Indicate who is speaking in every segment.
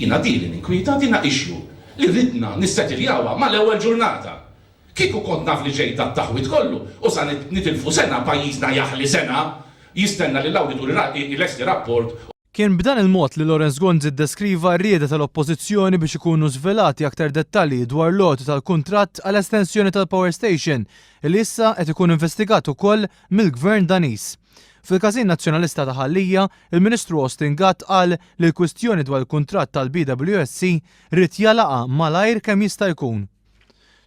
Speaker 1: Jina dili ninkwita dina issue li ridna nissetiljawa mal-ewwel ġurnata. Kieku kont naf li ġej dat-taħwit kollu u sa nitilfu sena pajjiżna jaħli sena jistenna li l-awditur il-lesti rapport.
Speaker 2: Kien b'dan il-mod li Lawrence Gonzi ddeskriva r-rieda tal-oppożizzjoni biex ikunu żvelati aktar dettalji dwar l-għotu tal-kuntratt għal estensjoni tal-Power Station li issa qed ikun investigat ukoll mill-Gvern Daniż. Fil-każin nazzjonalista ta' Ħallija, il-Ministru Austin Gatt qal li l-kwistjoni dwar il-kuntratt tal-BWSC rid jalaqa malajr kemm jista' jkun.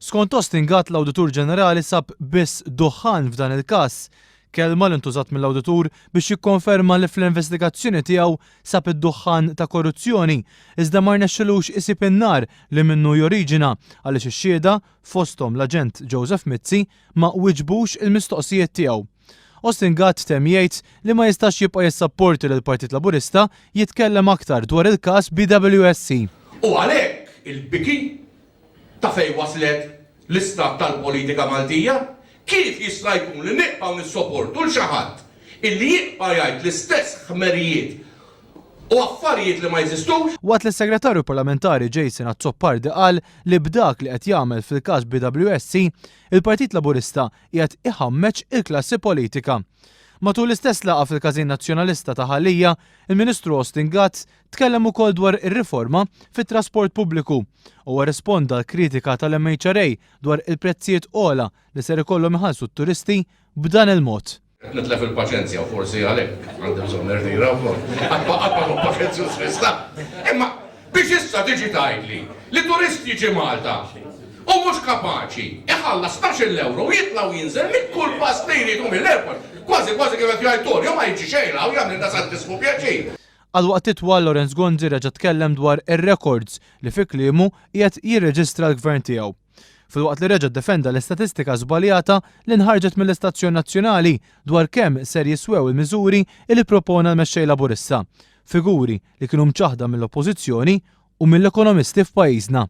Speaker 2: Skont Austin Gatt l-Awditur Ġenerali sab biss duħħan f'dan il-każ, kelma li ntużat mill-awditur biex jikkonferma li fl-investigazzjoni tiegħu sab id-duħħan ta' korruzzjoni, iżda ma rnexxilux isib in-nar li minnu joriġina għaliex ix-xhieda fosthom l-aġent Joseph Mizzi ma wiġbux il-mistoqsijiet tiegħu. Austin Gatt tem jgħid li ma jistax jibqa' jissapporti lill Partit Laburista jitkellem aktar dwar il-każ BWSC.
Speaker 1: U għalhekk il-biki ta' fejn waslet l-istat tal-politika Maltija kif jista' jkun li nibqgħu nissopportu l xi ħadd illi jibqa' jgħid l-istess ħmerijiet u affarijiet li ma jeżistux.
Speaker 2: Waqt li s-Segretarju Parlamentari Jason Azzopardi qal li b'dak li qed jagħmel fil-każ BWSC, il-Partit Laburista qiegħed iħammeġ il-klassi politika. Matul l-istess laqgħa fil-każin nazzjonalista ta' Ħallija, il-Ministru Austin Gatt tkellem ukoll dwar ir-riforma fit-trasport pubbliku u risponda l-kritika tal-MHRA dwar il-prezzijiet ogħla li ser ikollhom iħallsu t-turisti b'dan il-mod.
Speaker 1: Nitlef il-paċenzja u forsi għalek, għandem bżonn nerdira u għadba paċenzju s-festa. Imma biex issa tiġi tgħidli li turisti ġi Malta u mhux kapaċi iħallas 12 euro u jitlaw jinżel minn kull pass li jridu mill-airport. Kważi kif qed jgħid Torjo ma jiġi xejla u jagħmel da santismu pjaċir.
Speaker 2: Għalwaqt itwal Lawrence Gonzi reġa' tkellem dwar ir-records li fi kliemu qiegħed jirreġistra l-Gvern tiegħu. Filwaqt li reġa' ddefenda l-istatistika żbaljata li nħarġet mill-Istazzjon Nazzjonali dwar kemm ser jiswew il-miżuri li propona l-mexxej Laburista, figuri li kienu mċaħda mill-Oppożizzjoni u mill-ekonomisti f'pajjiżna.